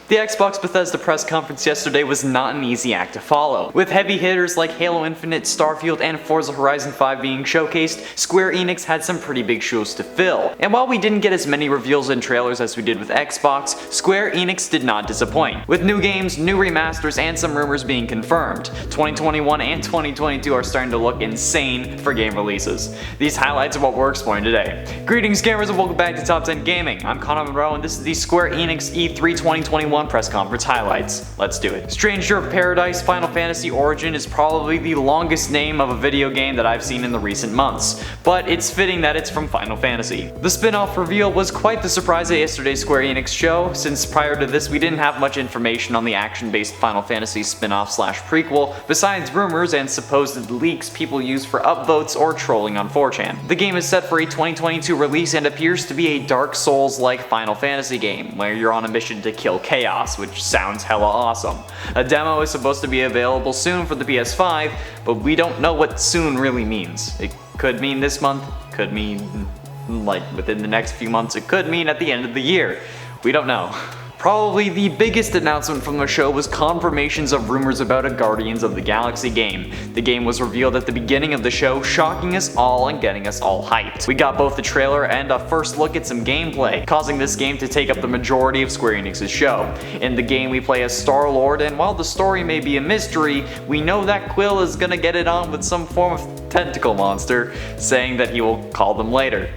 The Xbox-Bethesda press conference yesterday was not an easy act to follow. With heavy hitters like Halo Infinite, Starfield, and Forza Horizon 5 being showcased, Square Enix had some pretty big shoes to fill. And while we didn't get as many reveals and trailers as we did with Xbox, Square Enix did not disappoint. With new games, new remasters, and some rumors being confirmed, 2021 and 2022 are starting to look insane for game releases. These highlights are what we're exploring today. Greetings gamers and welcome back to Top 10 Gaming. I'm Connor Monroe and this is the Square Enix E3 2021 press conference highlights. Let's do it. Stranger of Paradise Final Fantasy Origin is probably the longest name of a video game that I've seen in the recent months, but it's fitting that it's from Final Fantasy. The spin-off reveal was quite the surprise at yesterday's Square Enix show, since prior to this we didn't have much information on the action-based Final Fantasy spin-off slash prequel, besides rumors and supposed leaks people use for upvotes or trolling on 4chan. The game is set for a 2022 release and appears to be a Dark Souls-like Final Fantasy game, where you're on a mission to kill chaos, which sounds hella awesome. A demo is supposed to be available soon for the PS5, but we don't know what soon really means. It could mean this month, could mean like within the next few months, it could mean at the end of the year. We don't know. Probably the biggest announcement from the show was confirmations of rumors about a Guardians of the Galaxy game. The game was revealed at the beginning of the show, shocking us all and getting us all hyped. We got both the trailer and a first look at some gameplay, causing this game to take up the majority of Square Enix's show. In the game we play as Star-Lord, and while the story may be a mystery, we know that Quill is gonna get it on with some form of tentacle monster, saying that he will call them later.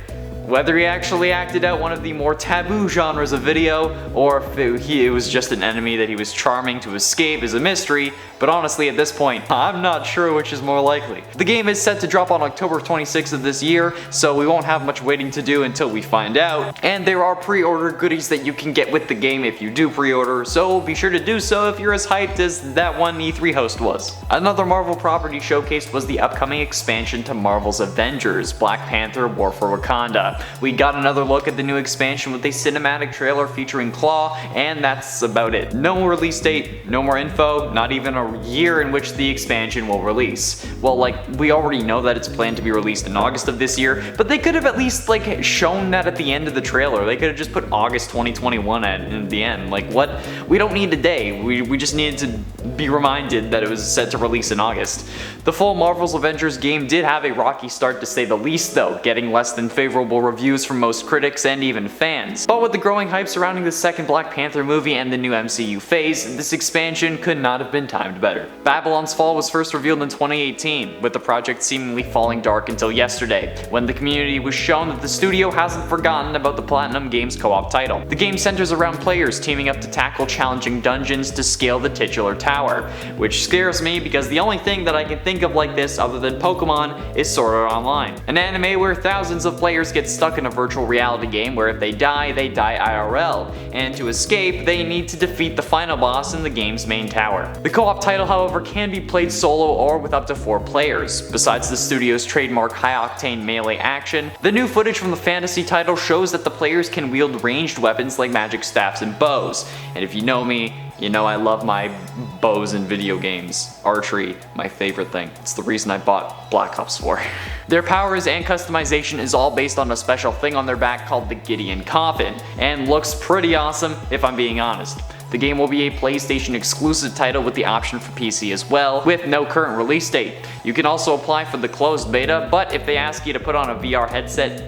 Whether he actually acted out one of the more taboo genres of video, or if it was just an enemy that he was charming to escape is a mystery, but honestly at this point, I'm not sure which is more likely. The game is set to drop on October 26th of this year, so we won't have much waiting to do until we find out, and there are pre-order goodies that you can get with the game if you do pre-order, so be sure to do so if you're as hyped as that one E3 host was. Another Marvel property showcased was the upcoming expansion to Marvel's Avengers, Black Panther: War for Wakanda. We got another look at the new expansion with a cinematic trailer featuring Claw, and that's about it. No more release date, no more info, not even a year in which the expansion will release. Well, like, we already know that it's planned to be released in August of this year, but they could have at least, like, shown that at the end of the trailer. They could have just put August 2021 at the end. Like, what? We don't need a day. We just needed to be reminded that it was set to release in August. The full Marvel's Avengers game did have a rocky start to say the least though, getting less than favorable reviews from most critics and even fans. But with the growing hype surrounding the second Black Panther movie and the new MCU phase, this expansion could not have been timed better. Babylon's Fall was first revealed in 2018, with the project seemingly falling dark until yesterday, when the community was shown that the studio hasn't forgotten about the Platinum Games co-op title. The game centers around players teaming up to tackle challenging dungeons to scale the titular tower, which scares me because the only thing that I can think of like this other than Pokemon is Sword Art Online, an anime where thousands of players get stuck in a virtual reality game where if they die IRL, and to escape, they need to defeat the final boss in the game's main tower. The co-op title, however, can be played solo or with up to 4 players. Besides the studio's trademark high-octane melee action, the new footage from the fantasy title shows that the players can wield ranged weapons like magic staffs and bows, and if you know me, you know I love my bows in video games. Archery, my favorite thing. It's the reason I bought Black Ops 4. Their powers and customization is all based on a special thing on their back called the Gideon Coffin, and looks pretty awesome if I'm being honest. The game will be a PlayStation exclusive title with the option for PC as well, with no current release date. You can also apply for the closed beta, but if they ask you to put on a VR headset,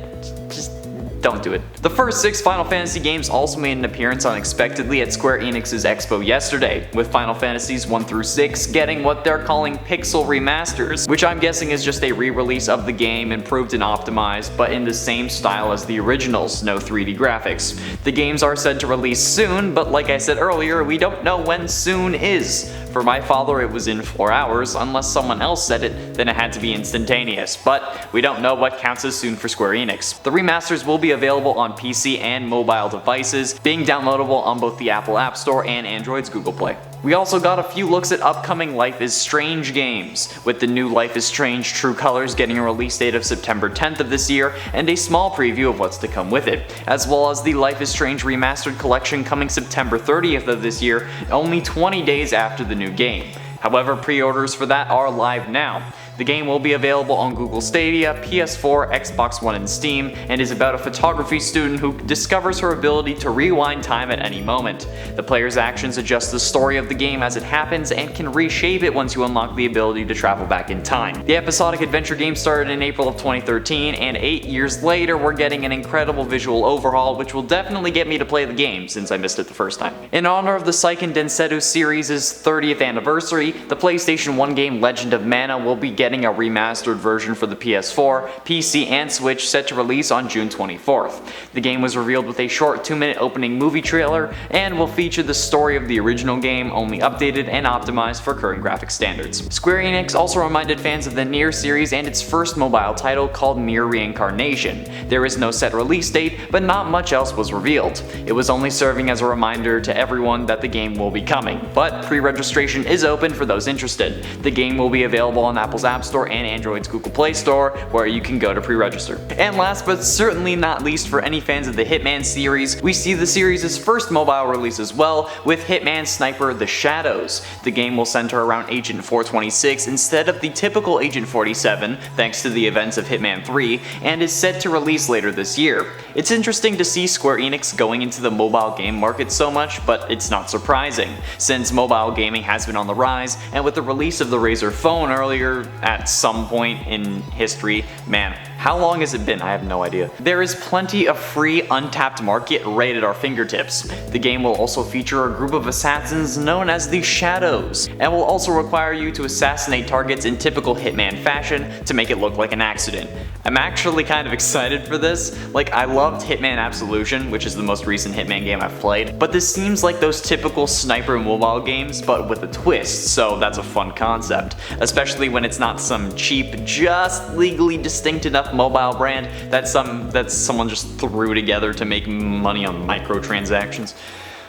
don't do it. The first 6 Final Fantasy games also made an appearance unexpectedly at Square Enix's Expo yesterday, with Final Fantasies 1 through 6 getting what they're calling pixel remasters, which I'm guessing is just a re-release of the game improved and optimized, but in the same style as the originals, no 3D graphics. The games are said to release soon, but like I said earlier, we don't know when soon is. For my father it was in 4 hours, unless someone else said it, then it had to be instantaneous, but we don't know what counts as soon for Square Enix. The remasters will be available on PC and mobile devices, being downloadable on both the Apple App Store and Android's Google Play. We also got a few looks at upcoming Life is Strange games, with the new Life is Strange True Colors getting a release date of September 10th of this year, and a small preview of what's to come with it, as well as the Life is Strange Remastered Collection coming September 30th of this year, only 20 days after the new game. However, pre-orders for that are live now. The game will be available on Google Stadia, PS4, Xbox One, and Steam, and is about a photography student who discovers her ability to rewind time at any moment. The player's actions adjust the story of the game as it happens and can reshape it once you unlock the ability to travel back in time. The episodic adventure game started in April of 2013, and 8 years later we're getting an incredible visual overhaul which will definitely get me to play the game since I missed it the first time. In honor of the Seiken Densetsu series' 30th anniversary, the PlayStation 1 game Legend of Mana will be getting a remastered version for the PS4, PC, and Switch set to release on June 24th. The game was revealed with a short 2-minute opening movie trailer and will feature the story of the original game, only updated and optimized for current graphic standards. Square Enix also reminded fans of the Nier series and its first mobile title called Nier Reincarnation. There is no set release date, but not much else was revealed. It was only serving as a reminder to everyone that the game will be coming, but pre-registration is open for those interested. The game will be available on Apple's App Store and Android's Google Play Store, where you can go to pre-register. And last but certainly not least, for any fans of the Hitman series, we see the series' first mobile release as well, with Hitman Sniper: The Shadows. The game will center around Agent 426 instead of the typical Agent 47, thanks to the events of Hitman 3, and is set to release later this year. It's interesting to see Square Enix going into the mobile game market so much, but it's not surprising, since mobile gaming has been on the rise, and with the release of the Razer phone earlier at some point in history, man, how long has it been? I have no idea. There is plenty of free, untapped market right at our fingertips. The game will also feature a group of assassins known as the Shadows, and will also require you to assassinate targets in typical Hitman fashion to make it look like an accident. I'm actually kind of excited for this. Like, I loved Hitman Absolution, which is the most recent Hitman game I've played, but this seems like those typical sniper mobile games, but with a twist, so that's a fun concept. Especially when it's not some cheap, just legally distinct enough mobile brand that someone just threw together to make money on microtransactions.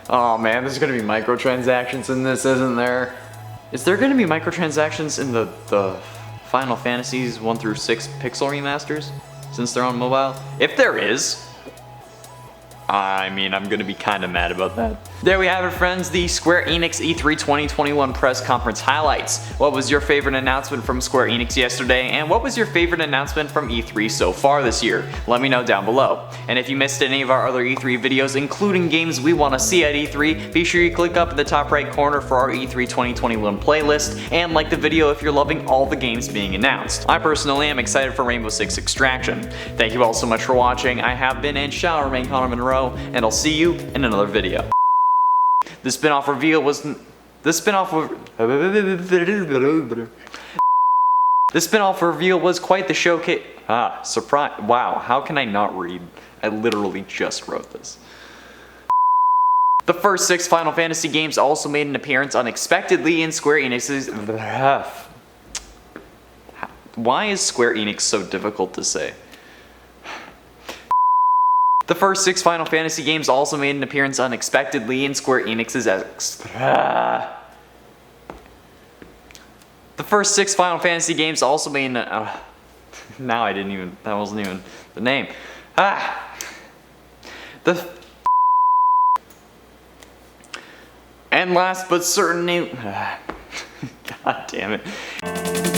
Oh man, there's gonna be microtransactions in this, isn't there? Is there gonna be microtransactions in the Final Fantasies 1 through 6 pixel remasters, since they're on mobile? If there is, I mean, I'm gonna be kinda mad about that. There we have it, friends, the Square Enix E3 2021 press conference highlights. What was your favorite announcement from Square Enix yesterday, and what was your favorite announcement from E3 so far this year? Let me know down below. And if you missed any of our other E3 videos, including games we want to see at E3, be sure you click up in the top right corner for our E3 2021 playlist, and like the video if you're loving all the games being announced. I personally am excited for Rainbow Six Extraction. Thank you all so much for watching. I have been and shall remain Connor Monroe, and I'll see you in another video. The spin-off reveal was quite the showcase. Surprise. Wow, how can I not read? I literally just wrote this. The first 6 Final Fantasy games also made an appearance unexpectedly in Square Enix's. Why is Square Enix so difficult to say? The first 6 Final Fantasy games also made an appearance unexpectedly in Square Enix's The first 6 Final Fantasy games also made an now that wasn't even the name. And last but certainly God damn it.